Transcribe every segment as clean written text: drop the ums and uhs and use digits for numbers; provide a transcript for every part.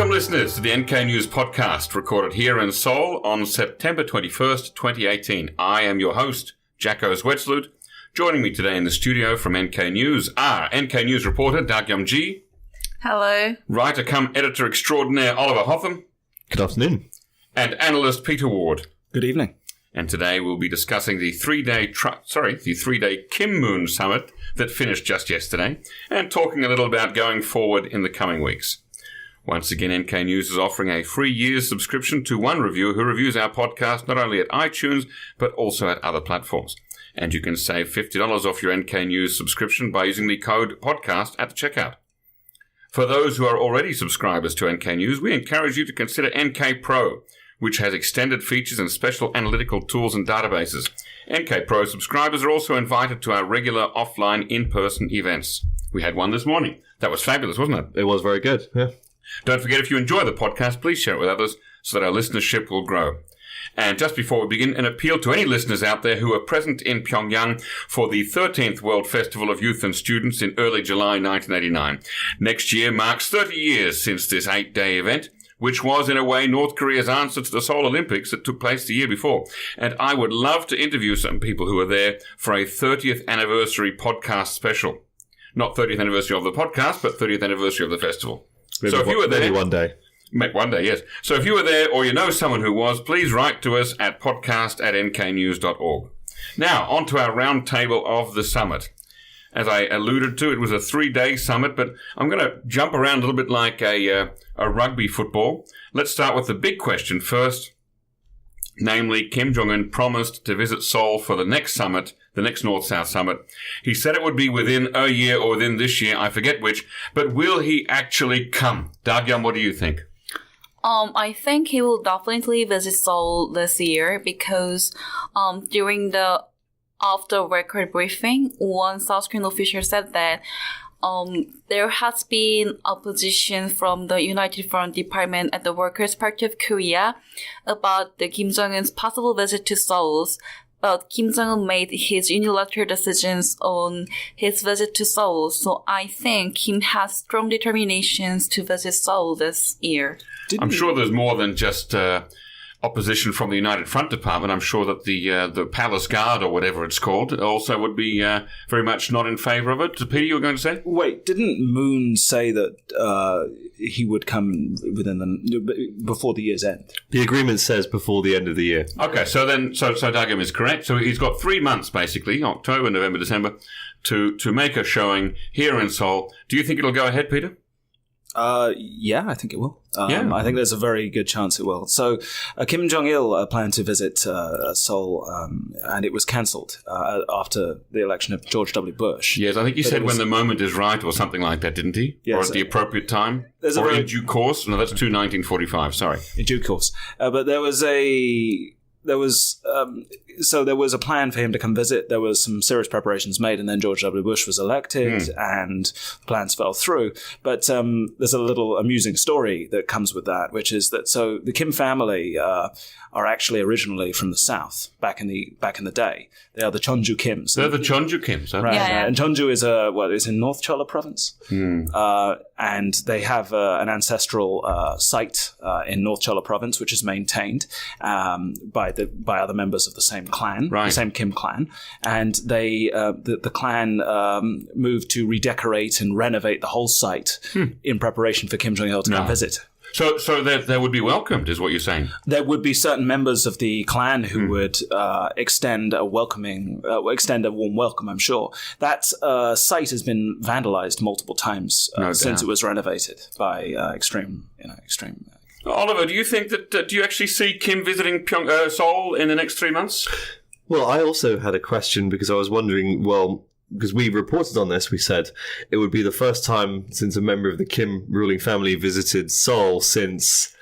Welcome, listeners, to the NKNews Podcast, recorded here in Seoul on September 21st, 2018. I am your host, Jacko Zwetsloot. Joining me today in the studio from NKNews are NKNews reporter Dagyum Ji. Hello. Writer-cum-editor extraordinaire Oliver Hotham. Good afternoon. And analyst Peter Ward. Good evening. And today we'll be discussing the three-day Kim Moon summit that finished just yesterday, and talking a little about going forward in the coming weeks. Once again, NK News is offering a free year's subscription to one reviewer who reviews our podcast not only at iTunes, but also at other platforms. And you can save $50 off your NK News subscription by using the code podcast at the checkout. For those who are already subscribers to NK News, we encourage you to consider NK Pro, which has extended features and special analytical tools and databases. NK Pro subscribers are also invited to our regular offline in-person events. We had one this morning. That was fabulous, wasn't it? It was very good, yeah. Don't forget, if you enjoy the podcast, please share it with others so that our listenership will grow. And just before we begin, an appeal to any listeners out there who are present in Pyongyang for the 13th World Festival of Youth and Students in early July 1989. Next year marks 30 years since this 8-day event, which was, in a way, North Korea's answer to the Seoul Olympics that took place the year before. And I would love to interview some people who were there for a 30th anniversary podcast special. Not 30th anniversary of the podcast, but 30th anniversary of the festival. Maybe so if you were there, maybe one day. One day, yes. So if you were there or you know someone who was, please write to us at podcast@nknews.org. Now, on to our roundtable of the summit. As I alluded to, it was a 3-day summit, but I'm going to jump around a little bit like a rugby football. Let's start with the big question first. Namely, Kim Jong Un promised to visit Seoul for the next summit, the next North-South summit. He said it would be within a year or within this year, I forget which, but will he actually come? Dagyum, what do you think? I think he will definitely visit Seoul this year because during the off-the-record briefing, one South Korean official said that there has been opposition from the United Front Department at the Workers' Party of Korea about the Kim Jong Un's possible visit to Seoul. But Kim Jong Un made his unilateral decisions on his visit to Seoul, so I think Kim has strong determinations to visit Seoul this year. I'm sure there's more than just opposition from the United Front Department. I'm sure that the Palace Guard, or whatever it's called, also would be very much not in favour of it. Peter, you were going to say? Wait, didn't Moon say that he would come before the year's end? The agreement says before the end of the year. Okay, so Dagyum is correct. So he's got 3 months, basically, October, November, December, to make a showing here in Seoul. Do you think it'll go ahead, Peter? Yeah, I think it will. I think there's a very good chance it will. So, Kim Jong-il planned to visit Seoul, and it was cancelled after the election of George W. Bush. Yes, I think he said when the moment is right or something like that, didn't he? Yes. Or at the appropriate time? Or in due course? No, that's 1945, sorry. In due course. But there was a plan for him to come visit. There was some serious preparations made, and then George W. Bush was elected, and plans fell through. But there's a little amusing story that comes with that, which is that so the Kim family are actually originally from the South back in the day. They are the Cheonju Kims. They're the Cheonju Kims, huh? Right. Yeah. And Cheonju is it's in North Cholla Province, and they have an ancestral site in North Cholla Province, which is maintained by other members of the same clan, right. The same Kim clan, and they the clan moved to redecorate and renovate the whole site in preparation for Kim Jong-il to come visit. So they would be welcomed, is what you're saying? There would be certain members of the clan who would extend a warm welcome, I'm sure. That site has been vandalized multiple times since it was renovated by extreme. Oliver, do you think that, do you actually see Kim visiting Seoul in the next 3 months? Well, I also had a question because I was wondering, because we reported on this, we said it would be the first time since a member of the Kim ruling family visited Seoul since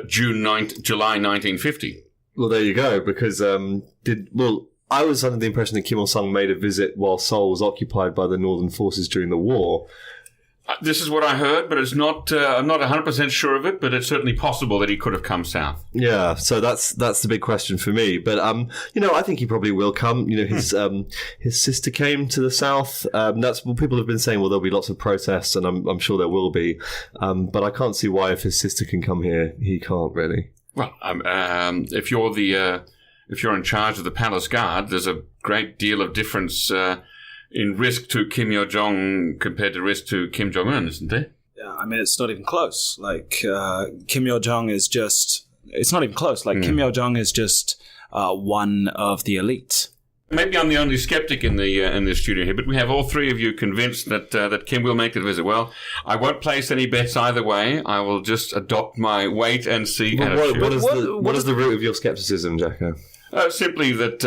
July 1950. Well, there you go, because I was under the impression that Kim Il-sung made a visit while Seoul was occupied by the Northern forces during the war. This is what I heard, but it's not. I'm not 100% sure of it, but it's certainly possible that he could have come south. Yeah, so that's the big question for me. But I think he probably will come. His sister came to the south. That's what people have been saying. Well, there'll be lots of protests, and I'm sure there will be. But I can't see why, if his sister can come here, he can't really. Well, if you're in charge of the palace guard, there's a great deal of difference in risk to Kim Yo-jong compared to risk to Kim Jong Un, isn't there? Yeah, I mean, it's not even close. Like, Kim Yo-jong is just... It's not even close. Like, Kim Yo-jong is just one of the elite. Maybe I'm the only skeptic in the studio here, but we have all three of you convinced that Kim will make the visit. Well, I won't place any bets either way. I will just adopt my wait and see attitude. What is the root of your skepticism, Jacko? Simply that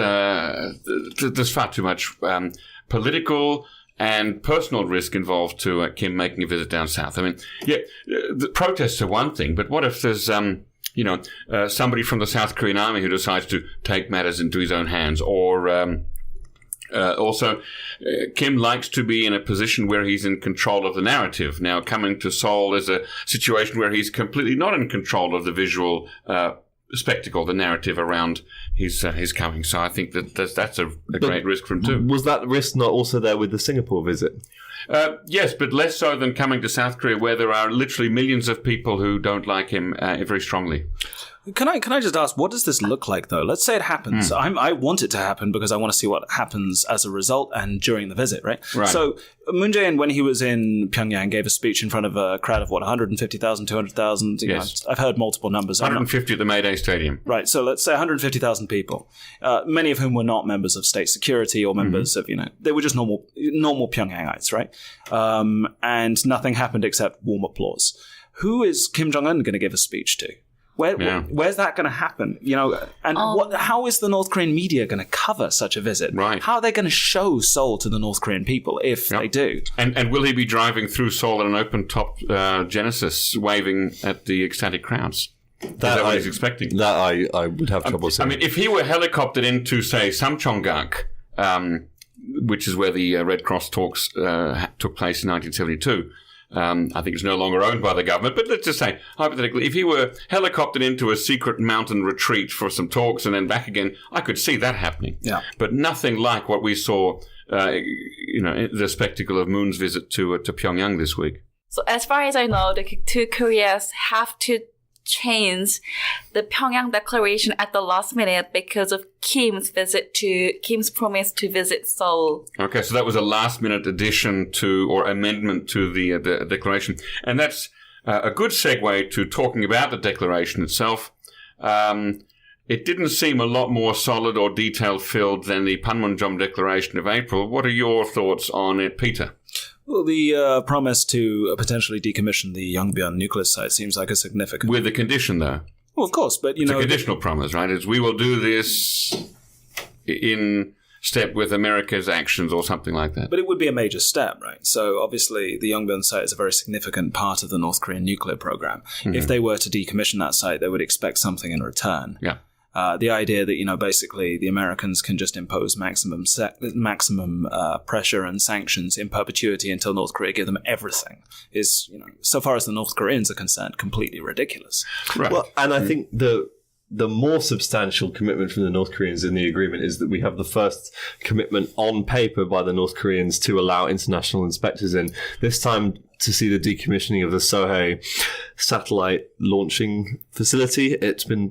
there's far too much political and personal risk involved to Kim making a visit down south. I mean, the protests are one thing, but what if there's somebody from the South Korean army who decides to take matters into his own hands, or also Kim likes to be in a position where he's in control of the narrative. Now, coming to Seoul is a situation where he's completely not in control of the visual spectacle, the narrative around his coming. So I think that's a great risk for him too. Was that risk not also there with the Singapore visit? Yes, but less so than coming to South Korea, where there are literally millions of people who don't like him very strongly. Can I just ask, what does this look like, though? Let's say it happens. I want it to happen because I want to see what happens as a result and during the visit, right? So Moon Jae-in, when he was in Pyongyang, gave a speech in front of a crowd of, 150,000, 200,000? Yes. I've heard multiple numbers. 150 at the Mayday Stadium. Right, so let's say 150,000 people, many of whom were not members of state security or members of, they were just normal Pyongyangites, right? And nothing happened except warm applause. Who is Kim Jong Un going to give a speech to? Where's that going to happen? How is the North Korean media going to cover such a visit? Right. How are they going to show Seoul to the North Korean people if they do? And will he be driving through Seoul in an open-top Genesis, waving at the ecstatic crowds? Is that what he's expecting? That I would have trouble saying. I mean, if he were helicoptered into, say, Samcheongak, which is where the Red Cross talks took place in 1972, I think it's no longer owned by the government, but let's just say, hypothetically, if he were helicoptered into a secret mountain retreat for some talks and then back again, I could see that happening. Yeah. But nothing like what we saw, the spectacle of Moon's visit to Pyongyang this week. So as far as I know, the two Koreas have to change the Pyongyang declaration at the last minute because of Kim's promise to visit Seoul. Okay, so that was a last-minute addition to or amendment to the declaration, and that's a good segue to talking about the declaration itself. It didn't seem a lot more solid or detail-filled than the Panmunjom Declaration of April. What are your thoughts on it, Peter? Well, the promise to potentially decommission the Yongbyon nuclear site seems like a significant... With a condition, though. Well, of course, but, It's a conditional promise, right? It's we will do this in step with America's actions or something like that. But it would be a major step, right? So, obviously, the Yongbyon site is a very significant part of the North Korean nuclear program. Mm-hmm. If they were to decommission that site, they would expect something in return. Yeah. The idea that, basically the Americans can just impose maximum pressure and sanctions in perpetuity until North Korea give them everything is, so far as the North Koreans are concerned, completely ridiculous. Right. Well, and I think the more substantial commitment from the North Koreans in the agreement is that we have the first commitment on paper by the North Koreans to allow international inspectors in. This time to see the decommissioning of the Sohae satellite launching facility. It's been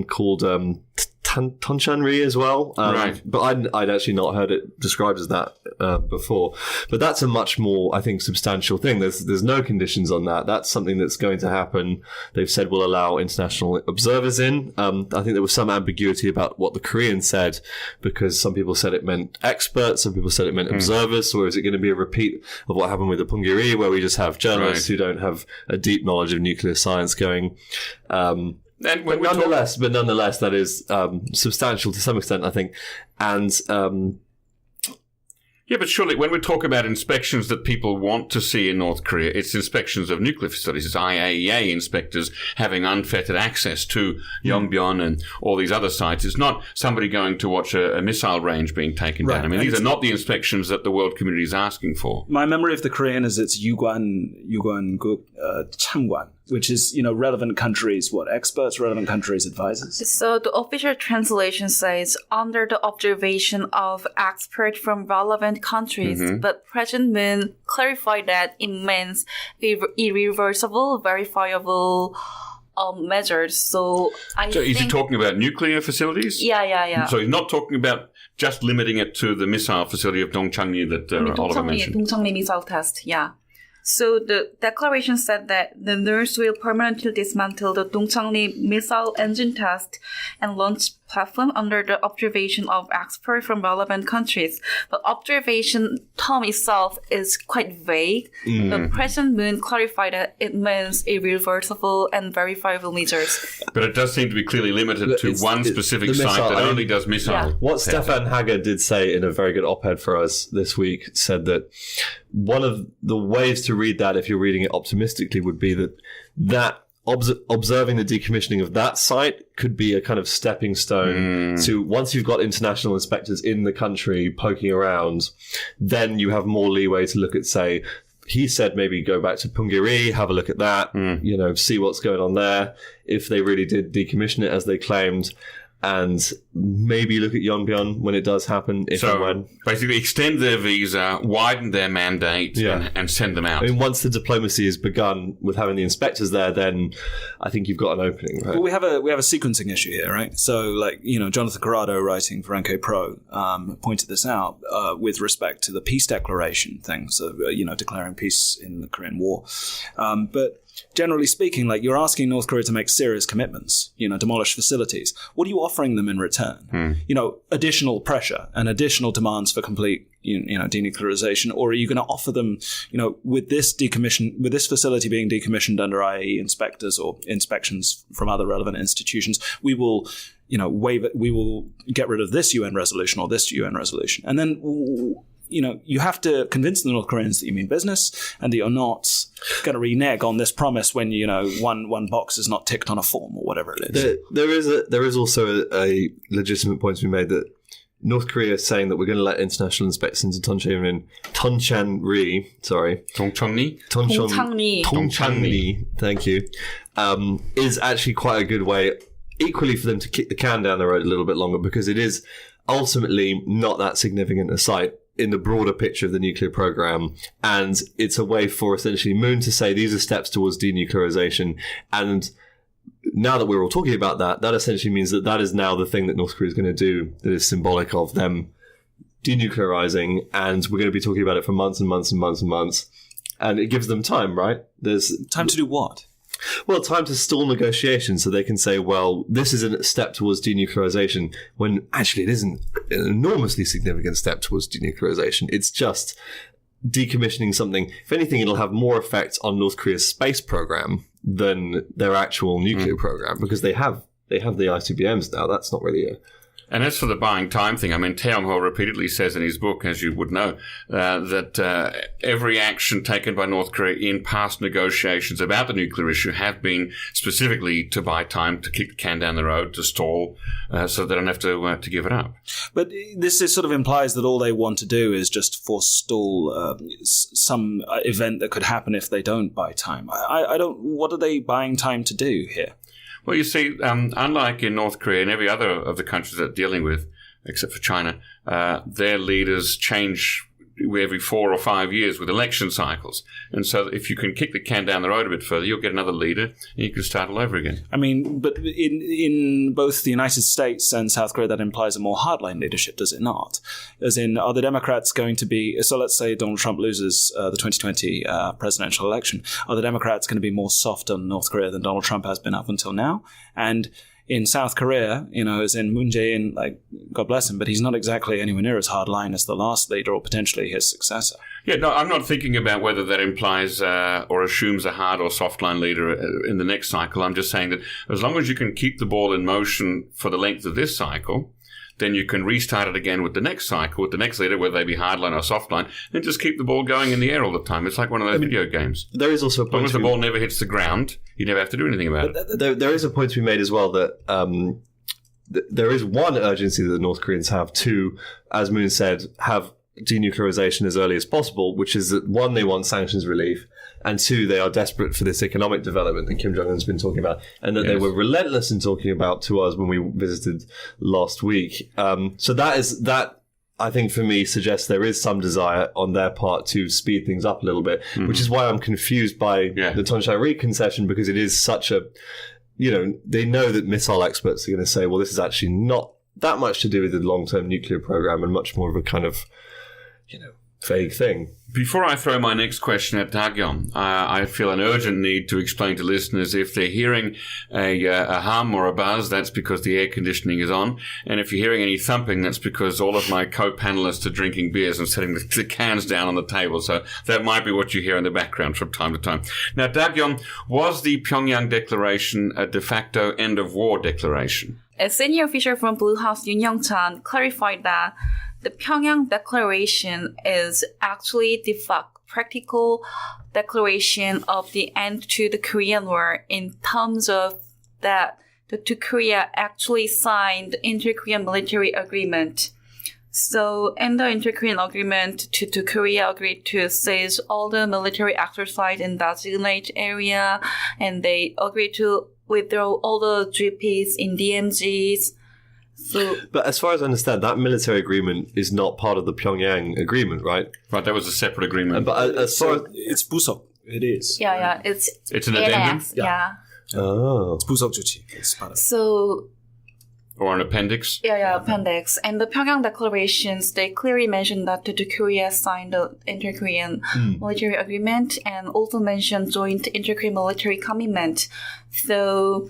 called Tonchanri as well. Right. But I'd actually not heard it described as that before. But that's a much more, I think, substantial thing. There's no conditions on that. That's something that's going to happen. They've said we'll allow international observers in. I think there was some ambiguity about what the Koreans said, because some people said it meant experts, some people said it meant observers. So is it going to be a repeat of what happened with the Punggye-ri, where we just have journalists who don't have a deep knowledge of nuclear science going... But nonetheless, that is substantial to some extent, I think. And Yeah, but surely when we talk about inspections that people want to see in North Korea, it's inspections of nuclear facilities. It's IAEA inspectors having unfettered access to Yongbyon and all these other sites. It's not somebody going to watch a missile range being taken down. I mean, these are not the inspections that the world community is asking for. My memory of the Korean is it's Yugwan Chamgwan, which is, relevant countries, experts, relevant countries, advisors. So the official translation says, under the observation of experts from relevant countries, but President Moon clarified that it means irreversible, verifiable measures. So is he talking about nuclear facilities? Yeah. So he's not talking about just limiting it to the missile facility of Dongchangni that Oliver mentioned. Dongchangni missile test, yeah. So the declaration said that the NURS will permanently dismantle the Dongchangni missile engine test and launch platform under the observation of experts from relevant countries. But observation term itself is quite vague. But President Moon clarified that it means irreversible and verifiable measures. But it does seem to be clearly limited to one specific site that only does missile. Yeah. What Stefan Hager did say in a very good op-ed for us this week said that one of the ways to read that, if you're reading it optimistically, would be that observing the decommissioning of that site could be a kind of stepping stone to, once you've got international inspectors in the country poking around, then you have more leeway to look at, say, he said maybe go back to Punggye-ri, have a look at that, see what's going on there, if they really did decommission it as they claimed, and maybe look at Yongbyon when it does happen, if and when. Basically extend their visa, widen their mandate, and send them out. I mean, once the diplomacy has begun with having the inspectors there, then I think you've got an opening, right? Well, we have a sequencing issue here, right? So, Jonathan Corrado, writing for NK Pro, pointed this out with respect to the peace declaration thing, so, declaring peace in the Korean War. But generally speaking, you're asking North Korea to make serious commitments, demolish facilities. What are you offering them in return? Additional pressure and additional demands for complete, denuclearization, or are you going to offer them, with this facility being decommissioned under IAEA inspectors or inspections from other relevant institutions, we will, waive it. We will get rid of this UN resolution or this UN resolution, and then. You have to convince the North Koreans that you mean business and that you're not going to renege on this promise when, one box is not ticked on a form or whatever it is. There is also a legitimate point to be made that North Korea is saying that we're going to let international inspectors into Dongchangni, thank you, is actually quite a good way, equally for them to kick the can down the road a little bit longer, because it is ultimately not that significant a site in the broader picture of the nuclear program. And it's a way for essentially Moon to say these are steps towards denuclearization. And now that we're all talking about that essentially means that is now the thing that North Korea is going to do that is symbolic of them denuclearizing. And we're going to be talking about it for months and months and months and months. And it gives them time, right? There's time to do what? Well, time to stall negotiations so they can say, well, this is a step towards denuclearization, when actually it isn't an enormously significant step towards denuclearization. It's just decommissioning something. If anything, it'll have more effect on North Korea's space program than their actual nuclear program, because they have the ICBMs now. That's not really a... And as for the buying time thing, I mean, Tae Yong-ho repeatedly says in his book, as you would know, that every action taken by North Korea in past negotiations about the nuclear issue have been specifically to buy time, to kick the can down the road, to stall, so they don't have to give it up. But this sort of implies that all they want to do is just forestall some event that could happen if they don't buy time. I don't. What are they buying time to do here? Well, you see, unlike in North Korea and every other of the countries they're dealing with, except for China, their leaders change every 4 or 5 years with election cycles. And so if you can kick the can down the road a bit further, you'll get another leader and you can start all over again. I mean, but in both the United States and South Korea, that implies a more hardline leadership, does it not? As in, are the Democrats going to be... So let's say Donald Trump loses the 2020 presidential election. Are the Democrats going to be more soft on North Korea than Donald Trump has been up until now? And in South Korea, as in Moon Jae-in, God bless him, but he's not exactly anywhere near as hardline as the last leader or potentially his successor. Yeah, no, I'm not thinking about whether that implies or assumes a hard or soft line leader in the next cycle. I'm just saying that as long as you can keep the ball in motion for the length of this cycle, then you can restart it again with the next cycle, with the next leader, whether they be hardline or softline, and just keep the ball going in the air all the time. It's like one of those video games. There is also a As long point as the ball never hits the ground, you never have to do anything about it. there is a point to be made as well that there is one urgency that the North Koreans have to, as Moon said, have denuclearization as early as possible, which is that, one, they want sanctions relief, and two, they are desperate for this economic development that Kim Jong-un's been talking about, and that they were relentless in talking about to us when we visited last week. So that I think for me suggests there is some desire on their part to speed things up a little bit, which is why I'm confused by the Tonsha-ri concession, because it is such a, they know that missile experts are going to say, well, this is actually not that much to do with the long-term nuclear program and much more of a kind of, vague thing. Before I throw my next question at Dagyum, I feel an urgent need to explain to listeners if they're hearing a hum or a buzz, that's because the air conditioning is on. And if you're hearing any thumping, that's because all of my co-panelists are drinking beers and setting the cans down on the table. So that might be what you hear in the background from time to time. Now, Dagyum, was the Pyongyang declaration a de facto end-of-war declaration? A senior official from Blue House, Yoon Young-chan, clarified that the Pyongyang Declaration is actually the practical declaration of the end to the Korean War in terms of that the two Korea actually signed the Inter-Korean Military Agreement. So in the Inter-Korean Agreement, two Korea agreed to cease all the military exercise in designated area, and they agreed to withdraw all the GPs in DMZs. But as far as I understand, that military agreement is not part of the Pyongyang agreement, right? Right, that was a separate agreement. But as far as it's Busok. It is. Yeah, it's an addendum? Yeah. Oh. It's Busok Juchi. It's part of it. So... Or an appendix? Yeah, appendix. And the Pyongyang declarations, they clearly mentioned that the two Korea signed the Inter-Korean Military Agreement and also mentioned joint Inter-Korean military commitment. So...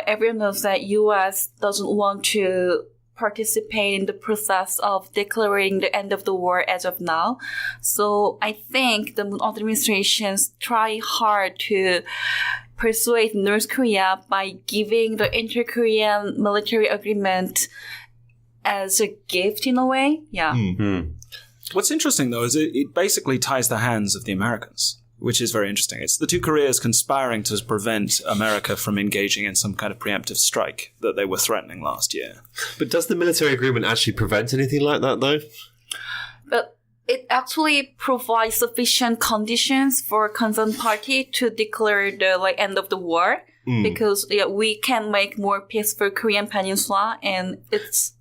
everyone knows that U.S. doesn't want to participate in the process of declaring the end of the war as of now. So I think the Moon administrations try hard to persuade North Korea by giving the Inter-Korean military agreement as a gift in a way. Yeah. Mm-hmm. What's interesting, though, is it basically ties the hands of the Americans, which is very interesting. It's the two Koreas conspiring to prevent America from engaging in some kind of preemptive strike that they were threatening last year. But does the military agreement actually prevent anything like that, though? But it actually provides sufficient conditions for concerned party to declare the end of the war, because we can make more peaceful Korean Peninsula, and it's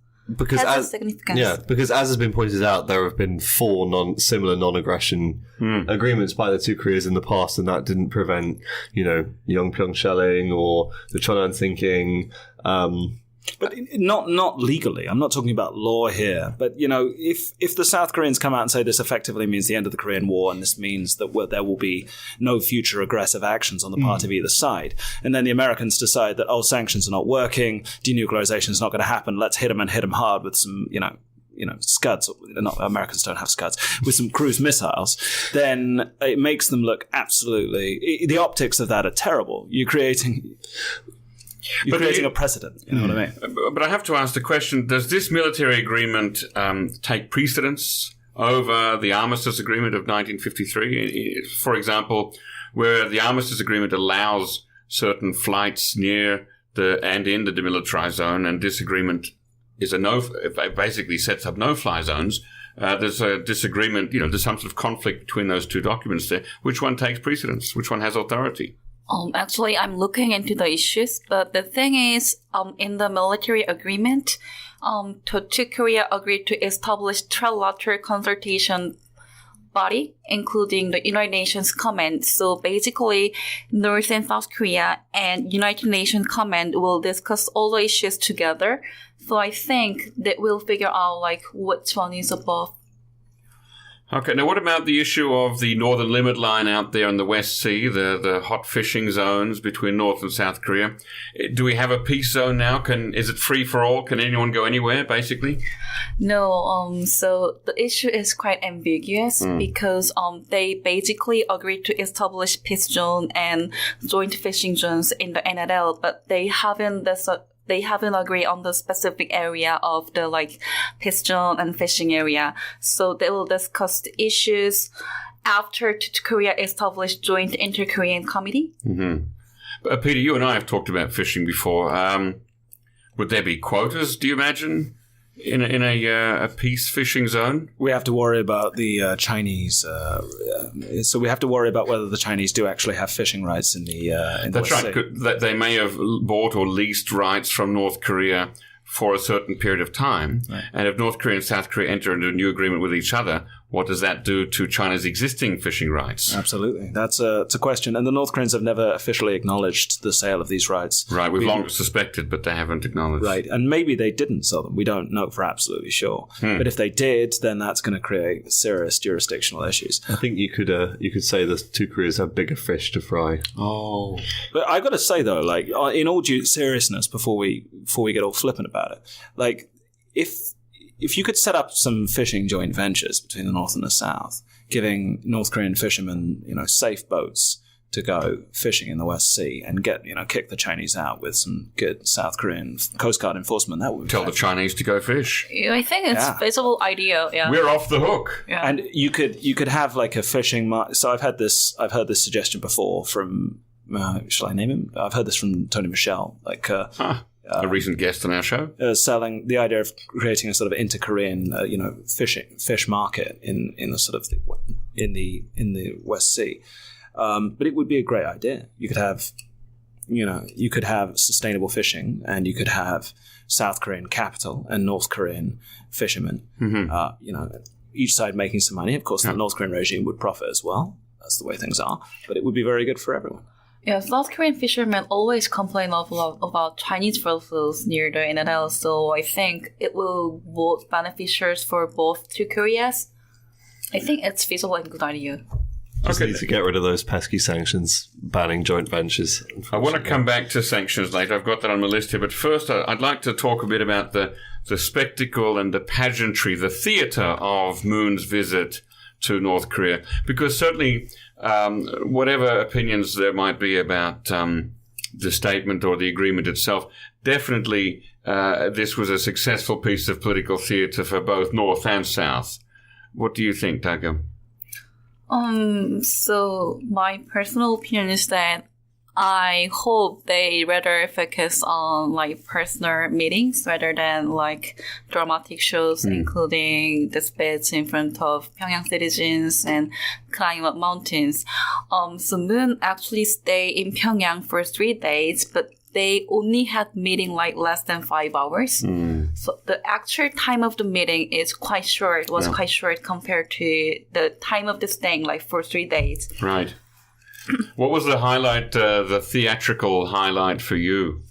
has a significance. Because as has been pointed out, there have been 4 similar non-aggression agreements by the two Koreas in the past, and that didn't prevent, Yongpyong shelling or the Cheonan sinking. But not legally. I'm not talking about law here. But, if the South Koreans come out and say this effectively means the end of the Korean War, and this means that there will be no future aggressive actions on the part of either side, and then the Americans decide that, sanctions are not working, denuclearization is not going to happen, let's hit them and hit them hard with some, Scuds, Americans don't have Scuds, with some cruise missiles, then it makes them look absolutely... The optics of that are terrible. You're creating a precedent, you know what I mean? But I have to ask the question, does this military agreement take precedence over the armistice agreement of 1953? For example, where the armistice agreement allows certain flights near and in the demilitarized zone, and this agreement is it basically sets up no-fly zones. There's a disagreement, there's some sort of conflict between those two documents there. Which one takes precedence? Which one has authority? Actually, I'm looking into the issues, but the thing is, in the military agreement, the two Korea agreed to establish trilateral consultation body, including the United Nations Command. So basically, North and South Korea and United Nations Command will discuss all the issues together. So I think that we'll figure out which one is above. Okay, now what about the issue of the northern limit line out there in the West Sea, the hot fishing zones between North and South Korea? Do we have a peace zone now? Is it free for all? Can anyone go anywhere, basically? No, so the issue is quite ambiguous because they basically agreed to establish peace zone and joint fishing zones in the NLL, but they haven't they haven't agreed on the specific area of the like piston and fishing area. So they will discuss the issues after Korea established joint inter-Korean committee. Mm-hmm. Peter, you and I have talked about fishing before. Would there be quotas, do you imagine, in a peace fishing zone? We have to worry about the Chinese. So we have to worry about whether the Chinese do actually have fishing rights in the That's West right. Sea. That they may have bought or leased rights from North Korea for a certain period of time. Right. And if North Korea and South Korea enter into a new agreement with each other, what does that do to China's existing fishing rights? Absolutely. It's a question. And the North Koreans have never officially acknowledged the sale of these rights. Right. We've long suspected, but they haven't acknowledged. Right. And maybe they didn't sell them. We don't know for absolutely sure. But if they did, then that's going to create serious jurisdictional issues. I think you could say the two Koreas have bigger fish to fry. Oh. But I got to say, though, like, in all due seriousness, before we get all flippant about it, like, if you could set up some fishing joint ventures between the North and the South, giving North Korean fishermen, safe boats to go fishing in the West Sea and kick the Chinese out with some good South Korean Coast Guard enforcement, that would tell the Chinese to go fish. I think it's a feasible idea. Yeah, we're off the hook. Yeah. And you could have like a fishing. So I've heard this suggestion before from. Shall I name him? I've heard this from Tony Michel. Like. A recent guest on our show, selling the idea of creating a sort of inter-Korean, fish market in the sort of in the West Sea, but it would be a great idea. You could have sustainable fishing, and you could have South Korean capital and North Korean fishermen. Mm-hmm. Each side making some money. Of course, the North Korean regime would profit as well. That's the way things are. But it would be very good for everyone. Yeah, South Korean fishermen always complain a lot about Chinese vessels near the NNL, so I think it will both beneficial for both two Koreas. I think it's feasible and good idea. Just need to get rid of those pesky sanctions banning joint ventures. I want to come back to sanctions later. I've got that on my list here. But first, I'd like to talk a bit about the spectacle and the pageantry, the theatre of Moon's visit to North Korea. Because certainly, whatever opinions there might be about the statement or the agreement itself, definitely this was a successful piece of political theatre for both North and South. What do you think, Dagyum? So my personal opinion is that I hope they rather focus on like personal meetings rather than like dramatic shows, including the speech in front of Pyongyang citizens and climb up mountains. So Moon actually stayed in Pyongyang for 3 days, but they only had meeting like less than 5 hours. So the actual time of the meeting is quite short, quite short compared to the time of the staying like for 3 days. Right. What was the highlight, the theatrical highlight for you?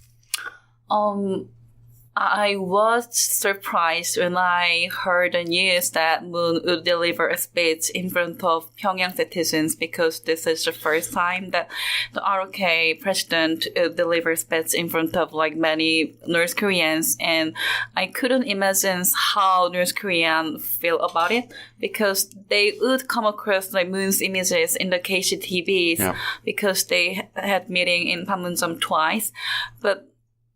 I was surprised when I heard the news that Moon would deliver a speech in front of Pyongyang citizens, because this is the first time that the ROK president delivers speech in front of like many North Koreans, and I couldn't imagine how North Koreans feel about it, because they would come across like Moon's images in the KCTVs because they had meeting in Panmunjom twice, but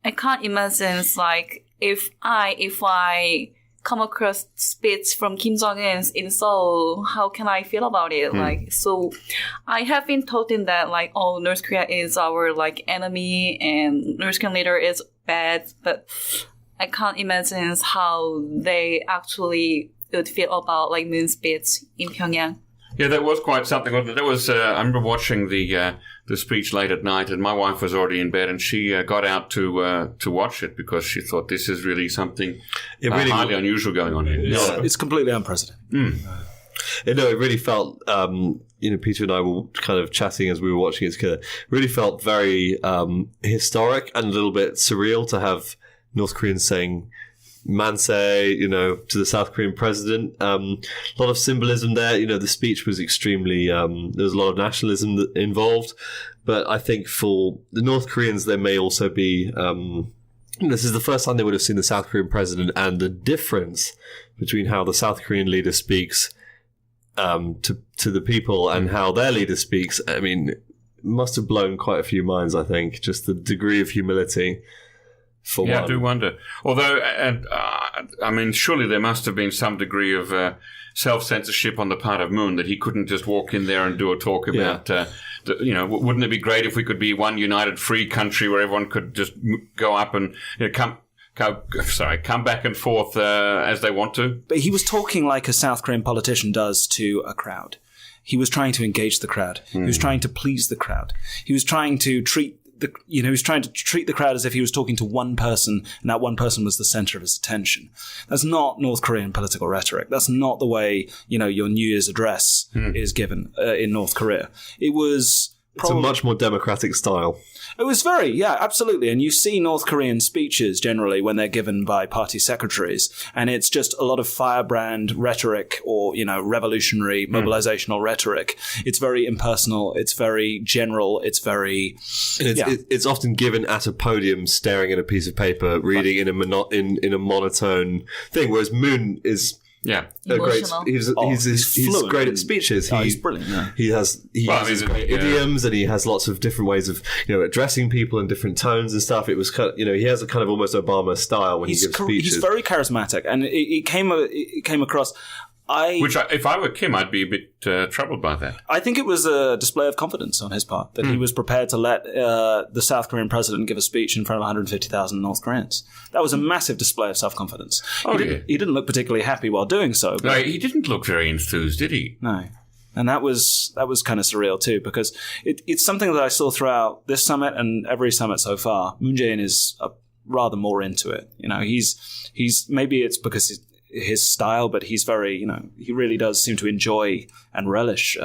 I can't imagine like if I come across speech from Kim Jong Un in Seoul, how can I feel about it? Like, so I have been told in that like, oh, North Korea is our like enemy and North Korean leader is bad, but I can't imagine how they actually would feel about like Moon's speech in Pyongyang. Yeah, that was quite something, wasn't it? That was, I remember watching the speech late at night, and my wife was already in bed, and she got out to watch it because she thought this is really something highly unusual going on here. It's completely unprecedented. It really felt, Peter and I were kind of chatting as we were watching it together. It really felt very historic and a little bit surreal to have North Koreans saying Manse, to the South Korean president. A lot of symbolism there. The speech was extremely, there was a lot of nationalism involved. But I think for the North Koreans, there may also be, this is the first time they would have seen the South Korean president, and the difference between how the South Korean leader speaks to the people and how their leader speaks. I mean, it must have blown quite a few minds, I think, just the degree of humility. for Yeah, one. I do wonder. Although, I mean, surely there must have been some degree of self-censorship on the part of Moon that he couldn't just walk in there and do a talk about, wouldn't it be great if we could be one united free country where everyone could just go up and come back and forth as they want to? But he was talking like a South Korean politician does to a crowd. He was trying to engage the crowd. He was trying to please the crowd. He was trying to treat the crowd as if he was talking to one person, and that one person was the center of his attention. That's not North Korean political rhetoric. That's not the way, your New Year's address is given in North Korea. It's a much more democratic style. It was absolutely. And you see North Korean speeches generally when they're given by party secretaries, and it's just a lot of firebrand rhetoric or, revolutionary mobilizational rhetoric. It's very impersonal. It's very general. It's very... It's often given at a podium, staring at a piece of paper, reading in a monotone thing, whereas Moon is... Yeah, emotional. He's great at speeches. He's brilliant. Yeah. He has great idioms, and he has lots of different ways of addressing people in different tones and stuff. It was kind of, he has a kind of almost Obama style when he gives speeches. He's very charismatic, and it came across. If I were Kim, I'd be a bit troubled by that. I think it was a display of confidence on his part that he was prepared to let the South Korean president give a speech in front of 150,000 North Koreans. That was a massive display of self-confidence. He didn't look particularly happy while doing so. But No, he didn't look very enthused, did he? No. And that was kind of surreal too, because it's something that I saw throughout this summit and every summit so far. Moon Jae-in is rather more into it. He's maybe it's because his style, but he's very, he really does seem to enjoy and relish,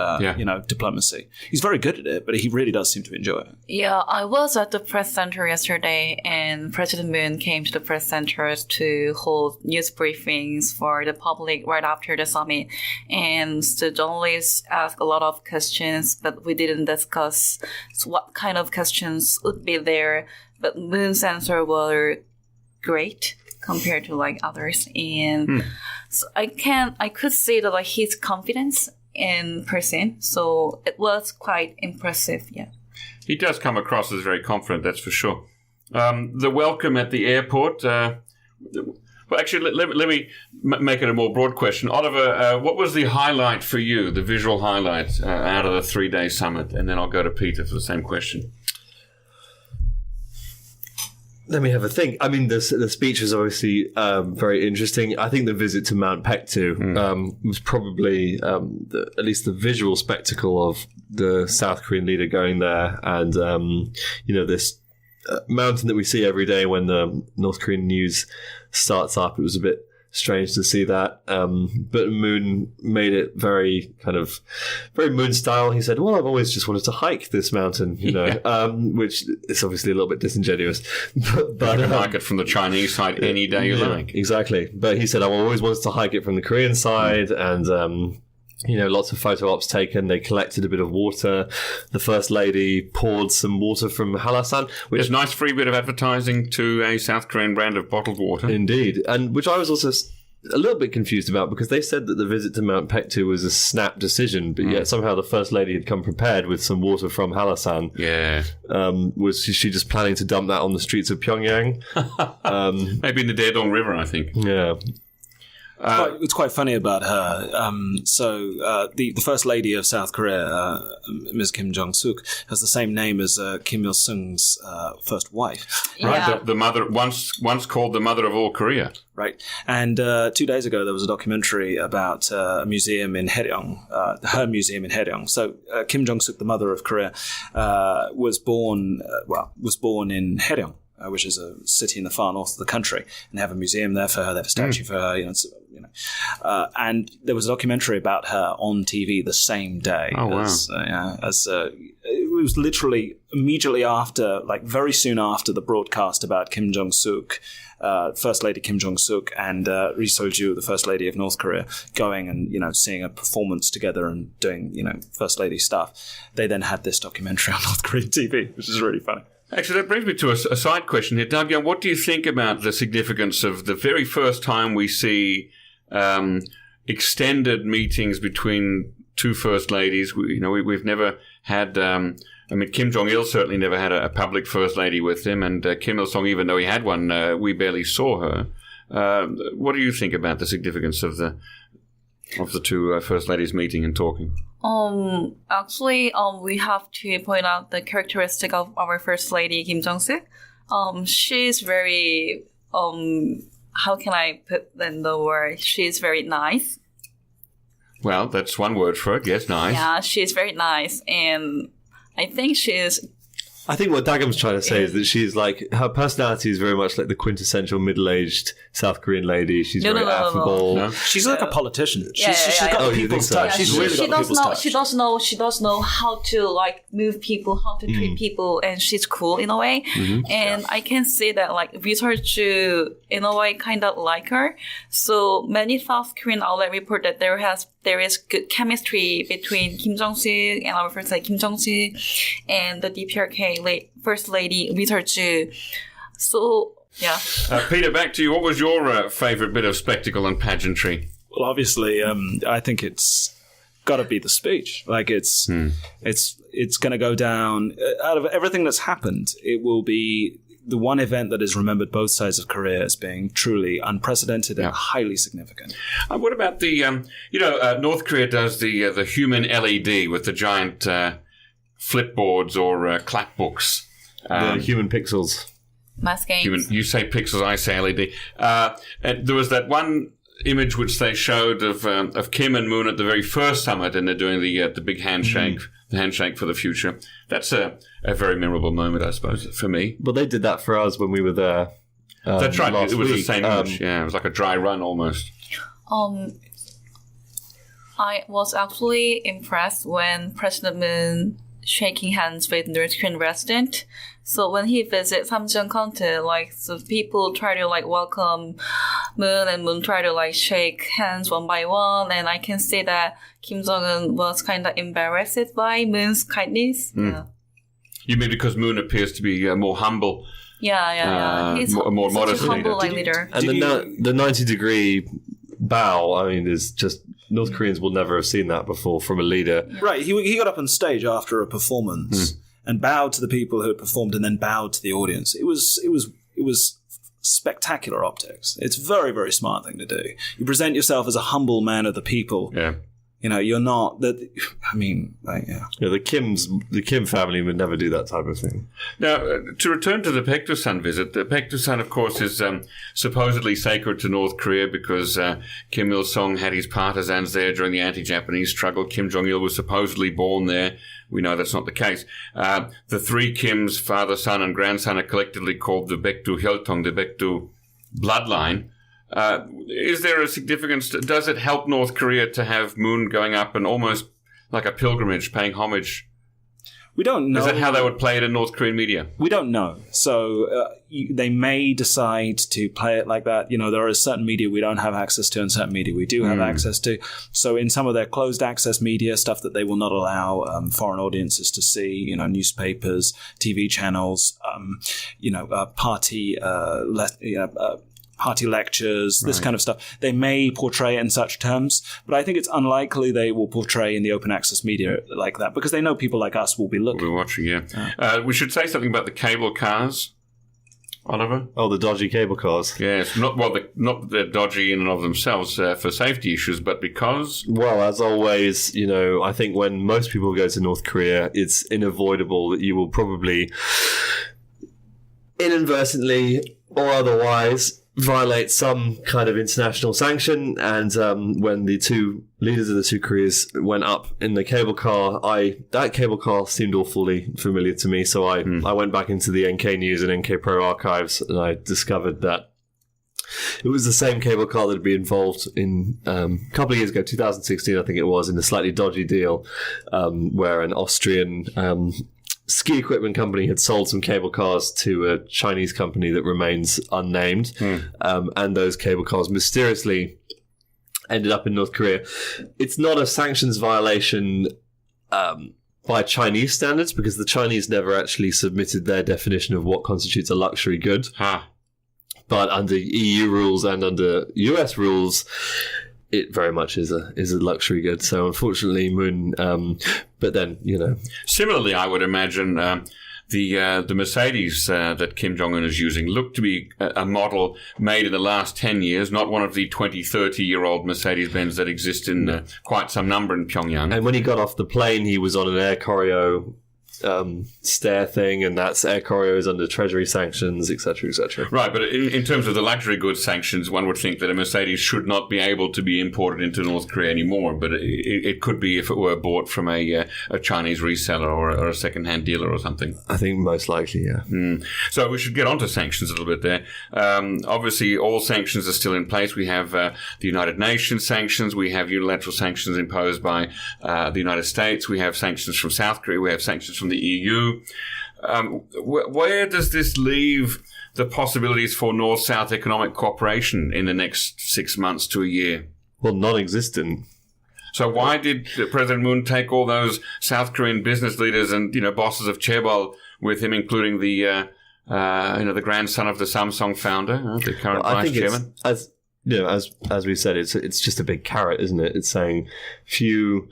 diplomacy. He's very good at it, but he really does seem to enjoy it. Yeah, I was at the press center yesterday, and President Moon came to the press center to hold news briefings for the public right after the summit. And the journalists asked a lot of questions, but we didn't discuss what kind of questions would be there. But Moon's answer were great compared to others, and so I could see that his confidence in person. So it was quite impressive. Yeah, he does come across as very confident. That's for sure. The welcome at the airport. Well, actually, let me make it a more broad question. Oliver, what was the highlight for you? The visual highlight out of the 3-day summit, and then I'll go to Peter for the same question. Let me have a think. I mean, the speech was obviously very interesting. I think the visit to Mount Paektu was probably at least the visual spectacle of the South Korean leader going there, and this mountain that we see every day when the North Korean news starts up. It was a bit strange to see that, but Moon made it very Moon style. He said, well, I've always just wanted to hike this mountain, which is obviously a little bit disingenuous, but you can hike it from the Chinese side any day you like. Exactly. But he said, I've always wanted to hike it from the Korean side, and lots of photo ops taken. They collected a bit of water. The First Lady poured some water from Halasan, which is a nice free bit of advertising to a South Korean brand of bottled water. Indeed. And which I was also a little bit confused about, because they said that the visit to Mount Paektu was a snap decision, but yet somehow the First Lady had come prepared with some water from Halasan. Yeah. Was she just planning to dump that on the streets of Pyongyang? Maybe in the Daegyum River, I think. Yeah. It's quite funny about her. The First Lady of South Korea, Ms. Kim Jong-suk, has the same name as Kim Il-sung's first wife. Yeah. Right, the mother, once called the mother of all Korea. Right. And 2 days ago, there was a documentary about a museum in Haeryong, her museum in Haeryong. So Kim Jong-suk, the mother of Korea, was born in Haeryong, which is a city in the far north of the country, and they have a museum there for her. They have a statue for her, and there was a documentary about her on TV the same day. Oh, wow. It was literally immediately after, very soon after the broadcast about Kim Jong-suk, First Lady Kim Jong-suk, and Ri Sol-ju, the First Lady of North Korea, going and, seeing a performance together and doing, First Lady stuff. They then had this documentary on North Korean TV, which is really funny. Actually, that brings me to a side question here. Dagyum, what do you think about the significance of the very first time we see extended meetings between two First Ladies? We've never had I mean, Kim Jong-il certainly never had a public first lady with him, and Kim Il-sung, even though he had one, we barely saw her. What do you think about the significance of the two first ladies meeting and talking? Actually, we have to point out the characteristic of our first lady, Kim Jong-soo. She's very, how can I put in the word? She's very nice. Well, that's one word for it. Yes, nice. Yeah, she's very nice, and I think I think what Dagyum's trying to say is that she's like, her personality is very much like the quintessential middle-aged South Korean lady. She's very affable. No? She's like a politician. Yeah, She's got the people's touch. She's really got the people's touch. She does know how to like move people, how to treat people, and she's cool in a way. And I can say that like researchers in a way kind of like her. So many South Korean outlets report that there is good chemistry between Kim Jong-soo and our first lady Kim Jong-soo and the DPRK first lady researcher. So yeah. Peter, back to you. What was your favourite bit of spectacle and pageantry? Well, obviously, I think it's got to be the speech. Like it's going to go down. Out of everything that's happened, it will be the one event that is remembered both sides of Korea as being truly unprecedented and highly significant. What about the, North Korea does the human LED with the giant flipboards or clap books. The human pixels. Mass games. You say pixels, I say LED. And there was that one image which they showed of Kim and Moon at the very first summit, and they're doing the big handshake, the handshake for the future. That's a very memorable moment, I suppose, for me. Well, they did that for us when we were there. That's right. It was week. the same image. Yeah, it was like a dry run almost. I was actually impressed when President Moon shaking hands with North Korean resident. So when he visits Samjeong County, like so people try to like welcome Moon, and Moon try to like shake hands one by one, and I can say that Kim Jong-un was kind of embarrassed by Moon's kindness. Yeah. You mean because Moon appears to be more humble? Yeah. He's more such modest a humble like leader. And the 90-degree bow, I mean, is just... North Koreans will never have seen that before from a leader. Right, he got up on stage after a performance and bowed to the people who had performed and then bowed to the audience. It was spectacular optics. It's a very, very smart thing to do. You present yourself as a humble man of the people. Yeah. You know, you're not that. I mean, yeah. The Kim family would never do that type of thing. Now, to return to the Paektusan visit, the Paektusan, of course, is supposedly sacred to North Korea because Kim Il-sung had his partisans there during the anti-Japanese struggle. Kim Jong-il was supposedly born there. We know that's not the case. The three Kims, father, son, and grandson, are collectively called the Baekdu Hyoltong, the Baekdu bloodline. Is there a significance? Does it help North Korea to have Moon going up and almost like a pilgrimage, paying homage? We don't know. Is that how they would play it in North Korean media? We don't know. So they may decide to play it like that. You know, there is certain media we don't have access to and certain media we do have access to. So in some of their closed access media, stuff that they will not allow foreign audiences to see, you know, newspapers, TV channels, party lectures, this kind of stuff. They may portray it in such terms, but I think it's unlikely they will portray in the open access media like that because they know people like us will be looking. We'll be watching, yeah. We should say something about the cable cars, Oliver. Oh, the dodgy cable cars. Yes, not that they're dodgy in and of themselves for safety issues, but because... Well, as always, you know, I think when most people go to North Korea, it's unavoidable that you will probably inadvertently or otherwise violate some kind of international sanction. And when the two leaders of the two Koreas went up in the cable car, that cable car seemed awfully familiar to me. So I went back into the NKNews and NK Pro archives, and I discovered that it was the same cable car that had been involved in a couple of years ago, 2016, I think it was, in a slightly dodgy deal where an Austrian ski equipment company had sold some cable cars to a Chinese company that remains unnamed. And those cable cars mysteriously ended up in North Korea. It's not a sanctions violation by Chinese standards because the Chinese never actually submitted their definition of what constitutes a luxury good. But under EU rules and under US rules, it very much is a luxury good. So unfortunately, Moon. But then, Similarly, I would imagine the Mercedes that Kim Jong Un is using look to be a model made in the last 10 years, not one of the 20, 30-year-old Mercedes-Benz that exist in quite some number in Pyongyang. And when he got off the plane, he was on an air choreo stair thing, and that's air choreo is under Treasury sanctions, etc., etc. Right, but in terms of the luxury goods sanctions, one would think that a Mercedes should not be able to be imported into North Korea anymore, but it could be if it were bought from a Chinese reseller or a second-hand dealer or something. I think most likely, yeah. So we should get onto sanctions a little bit there. Obviously, all sanctions are still in place. We have the United Nations sanctions. We have unilateral sanctions imposed by the United States. We have sanctions from South Korea. We have sanctions from the EU. Where does this leave the possibilities for North-South economic cooperation in the next 6 months to a year? Well, non-existent. So why did President Moon take all those South Korean business leaders and bosses of chaebol with him, including the grandson of the Samsung founder, the current vice chairman? As we said, it's just a big carrot, isn't it? It's saying if you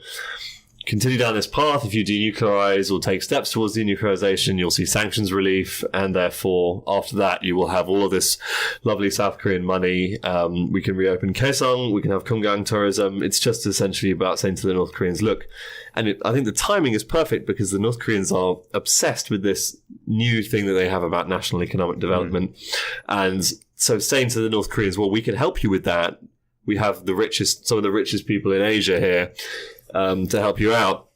continue down this path, if you denuclearize or take steps towards denuclearization, you'll see sanctions relief, and therefore after that you will have all of this lovely South Korean money. We can reopen Kaesong, we can have Kumgang tourism. It's just essentially about saying to the North Koreans, look, and I think the timing is perfect because the North Koreans are obsessed with this new thing that they have about national economic development. And so saying to the North Koreans, well, we can help you with that. We have some of the richest people in Asia here to help you out.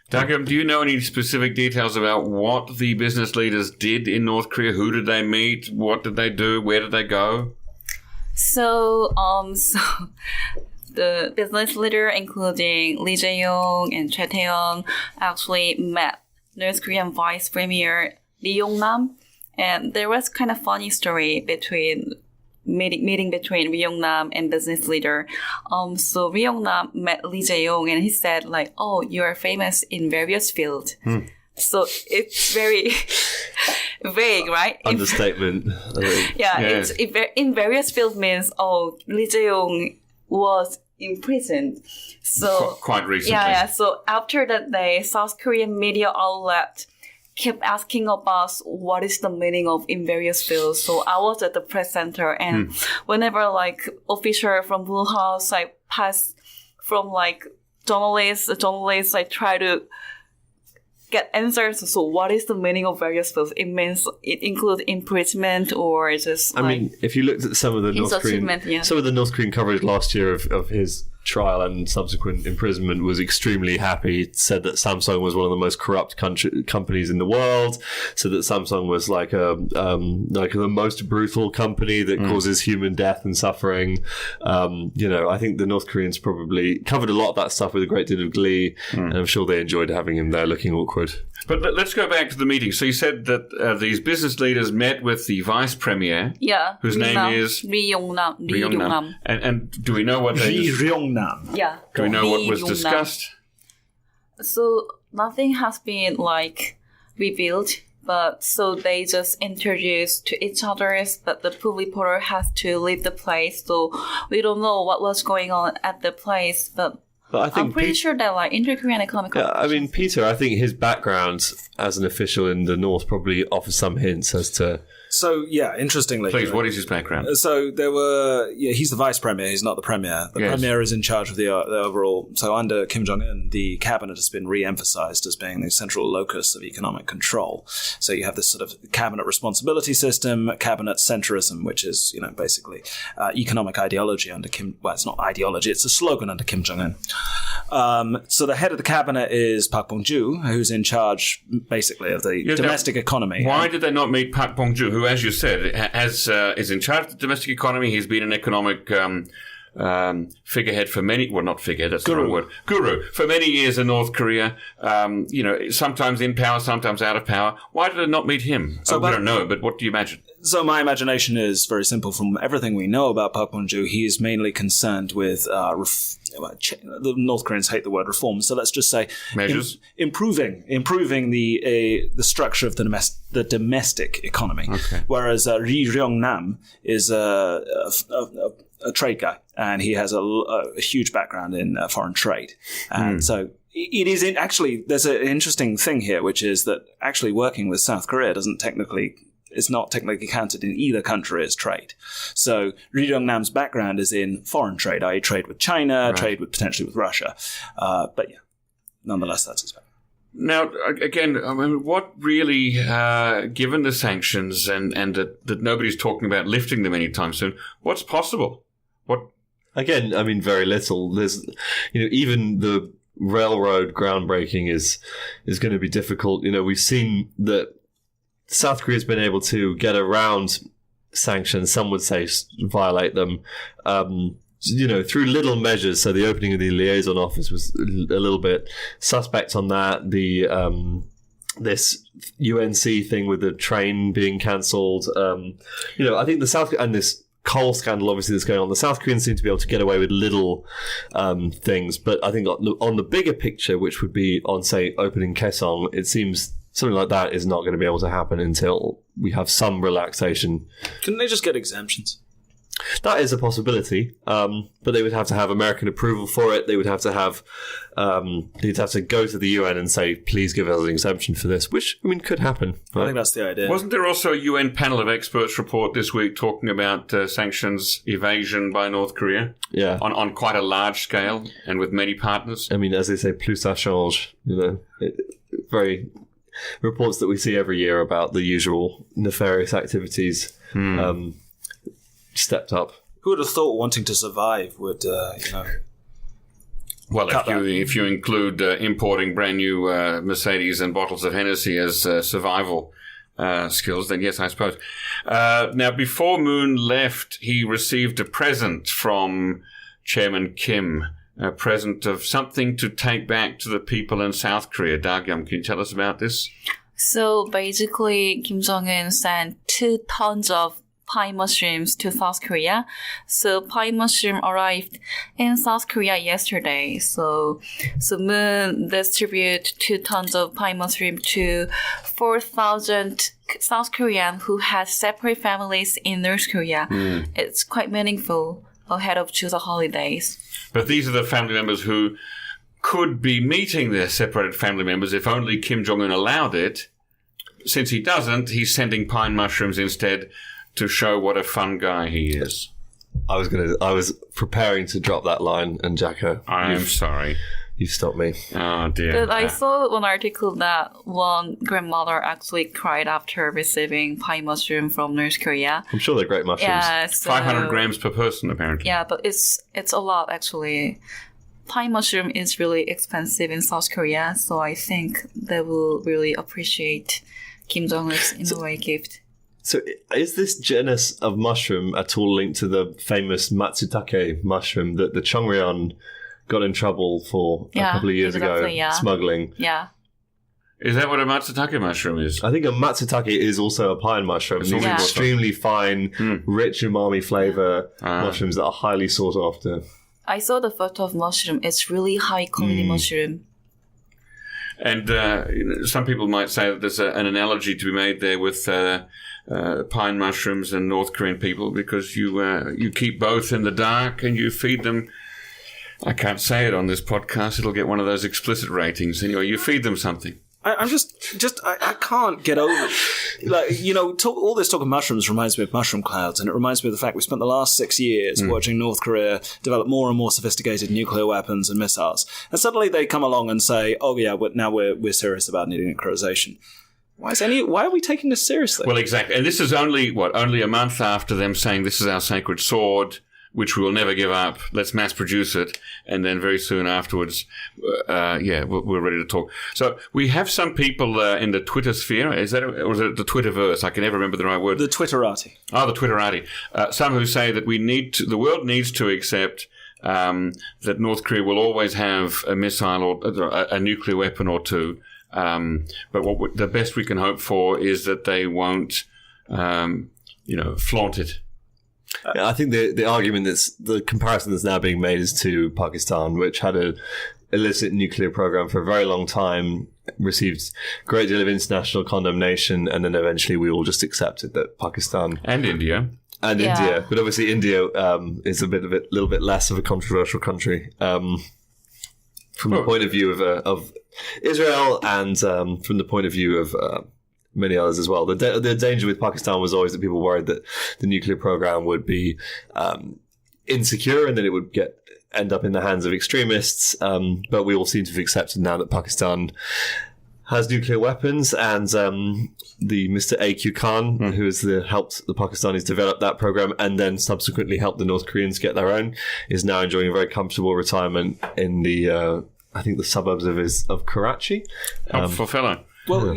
Dagyum, do you know any specific details about what the business leaders did in North Korea? Who did they meet? What did they do? Where did they go? So the business leader, including Lee Jae-yong and Choi Tae-yong, actually met North Korean Vice Premier Lee Yong-nam, and there was kind of funny story between meeting between Lee Yong-nam and business leader. So Lee Yong-nam met Lee Jae-yong and he said like, "Oh, you are famous in various fields." So it's very vague, right? Understatement. It's in various fields means Lee Jae-yong was imprisoned. So quite recently. Yeah. So after that day, South Korean media outlet kept asking about what is the meaning of in various fields. So I was at the press center, and whenever like official from Blue House, I pass from like journalists, I try to get answers. So what is the meaning of various fields? It means it includes imprisonment or just. I mean, if you looked at some of the North Korean coverage last year of his trial and subsequent imprisonment, was extremely happy. It said that Samsung was one of the most corrupt companies in the world. Said that Samsung was like the most brutal company that causes human death and suffering. I think the North Koreans probably covered a lot of that stuff with a great deal of glee, and I'm sure they enjoyed having him there looking awkward. But let's go back to the meeting. So you said that these business leaders met with the vice premier, whose name is Lee Yong-nam. And do we know what they Yeah. Do we know what was discussed? So nothing has been like revealed, but so they just introduced to each other, but the public reporter has to leave the place, so we don't know what was going on at the place, but I think I'm pretty sure that like inter-Korean economic cooperation. I mean, Peter, I think his background as an official in the North probably offers some hints as to. So, interestingly. Please, what is his background? So, he's the vice premier, he's not the premier. The premier is in charge of the overall. So, under Kim Jong Un, the cabinet has been re-emphasized as being the central locus of economic control. So, you have this sort of cabinet responsibility system, cabinet centrism, which is, basically economic ideology under Kim. Well, it's not ideology, it's a slogan under Kim Jong Un. So, the head of the cabinet is Park Bong-joo, who's in charge, basically, of the domestic economy. Why did they not meet Park Bong-joo, who, as you said, is in charge of the domestic economy? He's been an economic figurehead for many, well, not figurehead, that's the wrong word, guru, for many years in North Korea, sometimes in power, sometimes out of power. Why did they not meet him? We don't know, but what do you imagine? So my imagination is very simple. From everything we know about Park Bong-joo, he is mainly concerned with the North Koreans hate the word reform. So let's just say measures, improving the structure of the domestic economy. Okay. Whereas Ri Ryong-nam is a trade guy, and he has a huge background in foreign trade, and so. It is actually, there's an interesting thing here, which is that actually working with South Korea is not technically counted in either country as trade. So Ri Ryong-nam's background is in foreign trade, i.e. trade with China, trade with potentially with Russia. But yeah, nonetheless, that's his background. Now, again, I mean, what really, given the sanctions and that nobody's talking about lifting them anytime soon, what's possible? Again, I mean, very little. There's, even the railroad groundbreaking is going to be difficult. We've seen that South Korea's been able to get around sanctions. Some would say violate them, through little measures. So the opening of the liaison office was a little bit suspect on that. The this UNC thing with the train being cancelled. I think the South and this coal scandal, obviously, that's going on. The South Koreans seem to be able to get away with little things, but I think on the bigger picture, which would be on, say, opening Kaesong, it seems something like that is not going to be able to happen until we have some relaxation. Couldn't they just get exemptions? That is a possibility, but they would have to have American approval for it. They would have to have, they'd have to go to the UN and say, please give us an exemption for this, which, could happen. Right? I think that's the idea. Wasn't there also a UN panel of experts report this week talking about sanctions evasion by North Korea? Yeah. On quite a large scale and with many partners? As they say, plus ça change, very reports that we see every year about the usual nefarious activities. Stepped up. Who would have thought wanting to survive would, Well, if you include importing brand new Mercedes and bottles of Hennessy as survival skills, then yes, I suppose. Now, before Moon left, he received a present from Chairman Kim, a present of something to take back to the people in South Korea. Dagyum, can you tell us about this? So basically, Kim Jong-un sent 2 tons of pine mushrooms to South Korea. So pine mushroom arrived in South Korea yesterday. So Moon distributed 2 tons of pine mushroom to 4,000 South Koreans who had separate families in North Korea. It's quite meaningful ahead of Chuseok holidays. But these are the family members who could be meeting their separated family members if only Kim Jong-un allowed it. Since he doesn't, he's sending pine mushrooms instead to show what a fun guy he is. I was preparing to drop that line, and Jacko, I'm sorry. You stopped me. Oh, dear. But I saw one article that one grandmother actually cried after receiving pine mushroom from North Korea. I'm sure they're great mushrooms. Yeah, so, 500 grams per person, apparently. Yeah, but it's a lot, actually. Pine mushroom is really expensive in South Korea, so I think they will really appreciate Kim Jong-un's in a way gift. So is this genus of mushroom at all linked to the famous Matsutake mushroom that the Chongryeon got in trouble for a couple of years ago, smuggling? Yeah. Is that what a Matsutake mushroom is? I think a Matsutake is also a pine mushroom. These are extremely fine, rich umami flavour mushrooms that are highly sought after. I saw the photo of mushroom. It's really high quality mushroom. And some people might say that there's an analogy to be made there with pine mushrooms and North Korean people, because you keep both in the dark and you feed them. I can't say it on this podcast; it'll get one of those explicit ratings. Anyway, you feed them something. I can't get over it. All this talk of mushrooms reminds me of mushroom clouds, and it reminds me of the fact we spent the last 6 years watching North Korea develop more and more sophisticated nuclear weapons and missiles, and suddenly they come along and say, "Oh yeah, but now we're serious about denuclearization." Why are we taking this seriously? Well, exactly, and this is only a month after them saying this is our sacred sword, which we will never give up. Let's mass produce it. And then very soon afterwards, we're ready to talk. So we have some people in the Twitter sphere. Or is it the Twitterverse? I can never remember the right word. The Twitterati. Oh, the Twitterati. Some who say that the world needs to accept that North Korea will always have a missile or a nuclear weapon or two. But the best we can hope for is that they won't flaunt it. I think the argument the comparison that's now being made is to Pakistan, which had a illicit nuclear program for a very long time, received a great deal of international condemnation, and then eventually we all just accepted that Pakistan and India. India, but obviously India is a little bit less of a controversial country from the point of view of Israel, and from the point of view of many others as well. The danger with Pakistan was always that people worried that the nuclear program would be insecure and then it would end up in the hands of extremists. But we all seem to have accepted now that Pakistan has nuclear weapons, and the Mr. A.Q. Khan, who has helped the Pakistanis develop that program and then subsequently helped the North Koreans get their own, is now enjoying a very comfortable retirement in the I think the suburbs of Karachi. Helpful fellow. Well,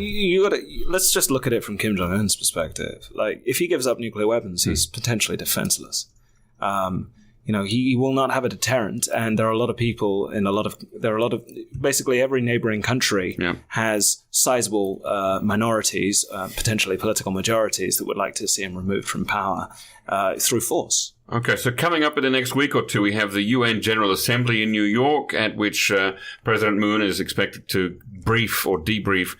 let's just look at it from Kim Jong Un's perspective. Like, if he gives up nuclear weapons, he's potentially defenseless. He will not have a deterrent, and there are a lot of people basically every neighboring country has sizable minorities, potentially political majorities, that would like to see him removed from power through force. Okay, so coming up in the next week or two, we have the UN General Assembly in New York, at which President Moon is expected to brief or debrief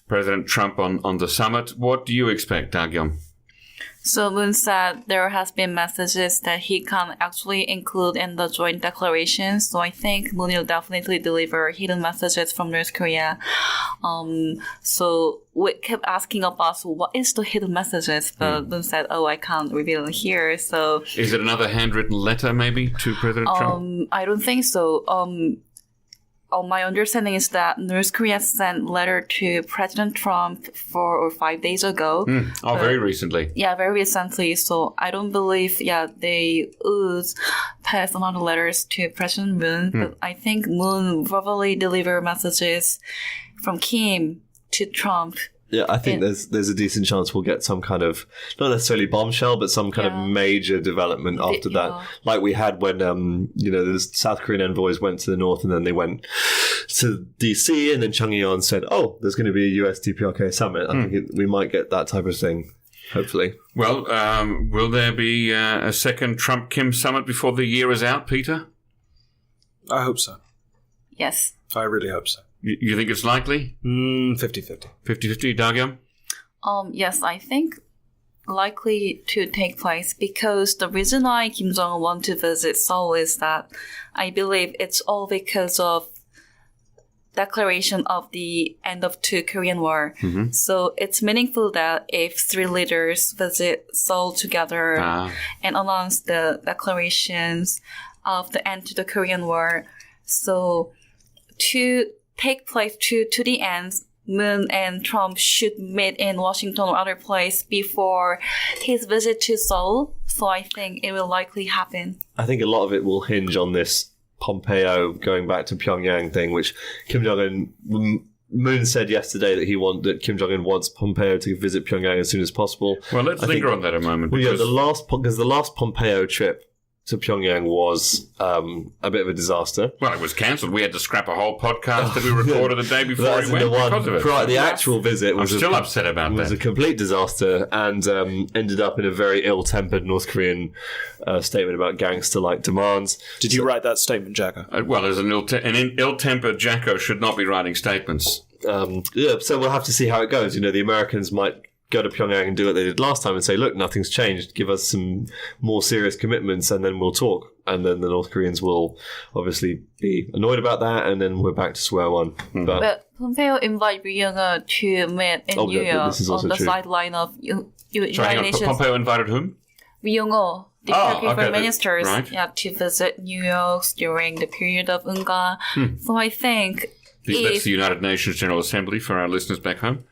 President Trump on the summit. What do you expect, Dagyum? So Moon said there has been messages that he can actually include in the joint declaration. So I think Moon will definitely deliver hidden messages from North Korea. So we kept asking about what is the hidden messages, but Moon said, I can't reveal it here. So is it another handwritten letter maybe to President Trump? I don't think so. My understanding is that North Korea sent letter to President Trump 4 or 5 days ago. Very recently. Yeah, very recently. So I don't believe, they would pass another letters to President Moon. But I think Moon verbally deliver messages from Kim to Trump. Yeah, I think there's a decent chance we'll get some kind of, not necessarily bombshell, but some kind of major development after that. Like we had when, the South Korean envoys went to the north and then they went to DC, and then Chung Eui-yeon said, there's going to be a US DPRK summit. I think we might get that type of thing, hopefully. Well, will there be a second Trump-Kim summit before the year is out, Peter? I hope so. Yes. I really hope so. You think it's likely? 50-50. 50-50, Dagyum? Yes, I think likely to take place, because the reason why Kim Jong-un want to visit Seoul is that I believe it's all because of declaration of the end of the Korean War. So it's meaningful that if three leaders visit Seoul together and announce the declarations of the end to the Korean War. So to take place to the end, Moon and Trump should meet in Washington or other place before his visit to Seoul. So I think it will likely happen. I think a lot of it will hinge on this Pompeo going back to Pyongyang thing, which Kim Jong-un, Moon said yesterday that Kim Jong-un wants Pompeo to visit Pyongyang as soon as possible. Well, let's linger on that a moment. Well, the last Pompeo trip to Pyongyang was a bit of a disaster. Well, it was cancelled. We had to scrap a whole podcast that we recorded the day before he went because of it. The actual visit was I'm still upset about that. Was a complete disaster, and ended up in a very ill-tempered North Korean statement about gangster-like demands. Did you write that statement, Jacko? Well, as an ill-tempered Jacko should not be writing statements. So we'll have to see how it goes. The Americans might go to Pyongyang and do what they did last time and say, look, nothing's changed. Give us some more serious commitments and then we'll talk. And then the North Koreans will obviously be annoyed about that, and then we're back to square one. But Pompeo invited Ri Yong-ho to meet in New York on the sideline of United Nations. Pompeo invited whom? Ri Yong-ho, the Turkish foreign ministers, right. to visit New York during the period of Unga. So I think that's the United Nations General Assembly for our listeners back home.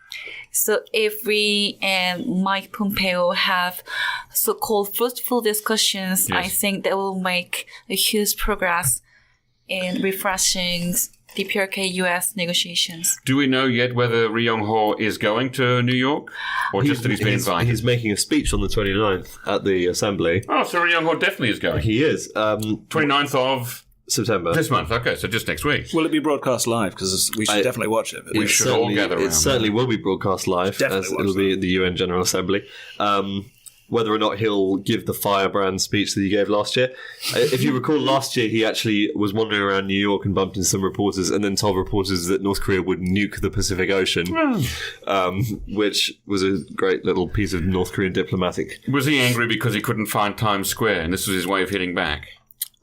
So if we and Mike Pompeo have so-called fruitful discussions, I think that will make a huge progress in refreshing DPRK-US negotiations. Do we know yet whether Ri Yong-ho is going to New York, or just that he's been invited? He's making a speech on the 29th at the Assembly. Oh, so Ri Yong-ho definitely is going. He is. 29th of September. This month, okay, so just next week. Will it be broadcast live? Because we should definitely watch it. We should all gather around. It certainly will be broadcast live, as it'll be at the UN General Assembly. Whether or not he'll give the firebrand speech that he gave last year. If you recall, last year he actually was wandering around New York and bumped into some reporters and then told reporters that North Korea would nuke the Pacific Ocean, which was a great little piece of North Korean diplomatic. Was he angry because he couldn't find Times Square and this was his way of hitting back?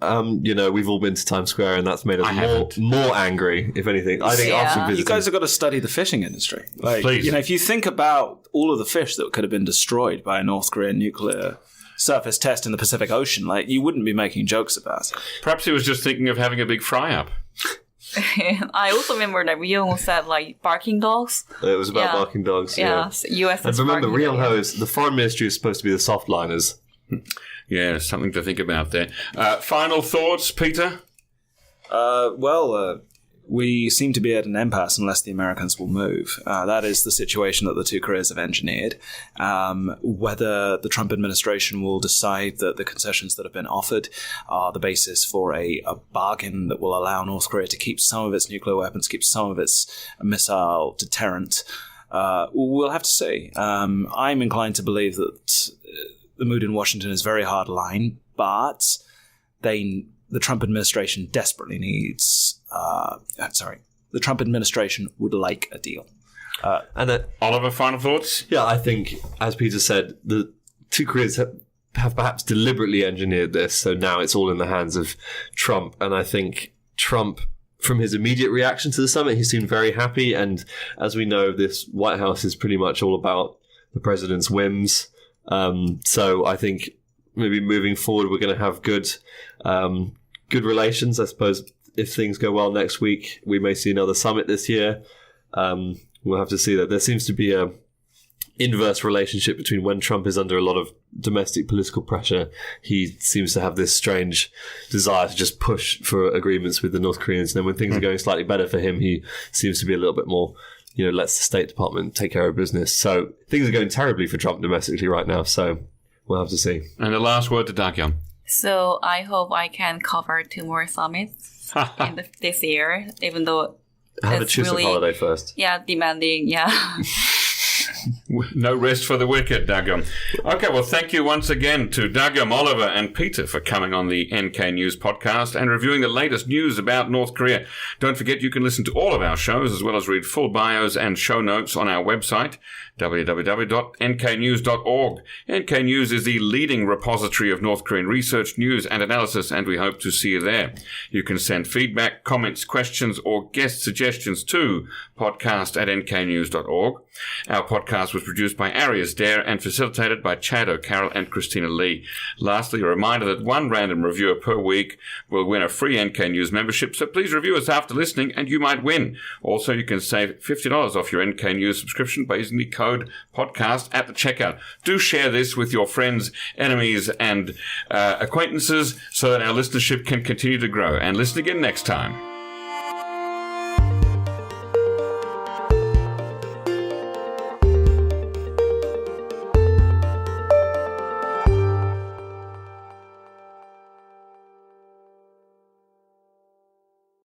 We've all been to Times Square and that's made us more angry, if anything. I think after visiting... You guys have got to study the fishing industry. Please. If you think about all of the fish that could have been destroyed by a North Korean nuclear surface test in the Pacific Ocean, you wouldn't be making jokes about it. Perhaps he was just thinking of having a big fry-up. I also remember that Ryong said barking dogs. It was about barking dogs. Yes, US. And remember, Ryong Ho is the foreign ministry is supposed to be the soft liners. Yeah, something to think about there. Final thoughts, Peter? We seem to be at an impasse unless the Americans will move. That is the situation that the two Koreas have engineered. Whether the Trump administration will decide that the concessions that have been offered are the basis for a bargain that will allow North Korea to keep some of its nuclear weapons, keep some of its missile deterrent, we'll have to see. I'm inclined to believe that the mood in Washington is very hard line, but the Trump administration desperately needs... the Trump administration would like a deal. Oliver, final thoughts? Yeah, I think, as Peter said, the two Koreas have perhaps deliberately engineered this, so now it's all in the hands of Trump. And I think Trump, from his immediate reaction to the summit, he seemed very happy. And as we know, this White House is pretty much all about the president's whims. So I think maybe moving forward, we're going to have good relations. I suppose if things go well next week, we may see another summit this year. We'll have to see that. There seems to be a inverse relationship between when Trump is under a lot of domestic political pressure. He seems to have this strange desire to just push for agreements with the North Koreans. And then when things are going slightly better for him, he seems to be a little bit more... lets the State Department take care of business. So things are going terribly for Trump domestically right now. So we'll have to see. And the last word to Dagyum. So I hope I can cover 2 more summits this year, even though have a it's Chuseok really holiday first. Yeah, demanding. Yeah. No rest for the wicked, Dagyum. Okay, well, thank you once again to Dagyum, Oliver, and Peter for coming on the NK News podcast and reviewing the latest news about North Korea. Don't forget you can listen to all of our shows as well as read full bios and show notes on our website, www.nknews.org. NK News is the leading repository of North Korean research, news, and analysis, and we hope to see you there. You can send feedback, comments, questions, or guest suggestions to podcast@nknews.org. Our podcast was produced by Arias Dare and facilitated by Chad O'Carroll and Christina Lee. Lastly, a reminder that 1 random reviewer per week will win a free NK News membership, so please review us after listening and you might win. Also, you can save $50 off your NK News subscription by using the code podcast at the checkout. Do share this with your friends, enemies, and acquaintances so that our listenership can continue to grow. And listen again next time.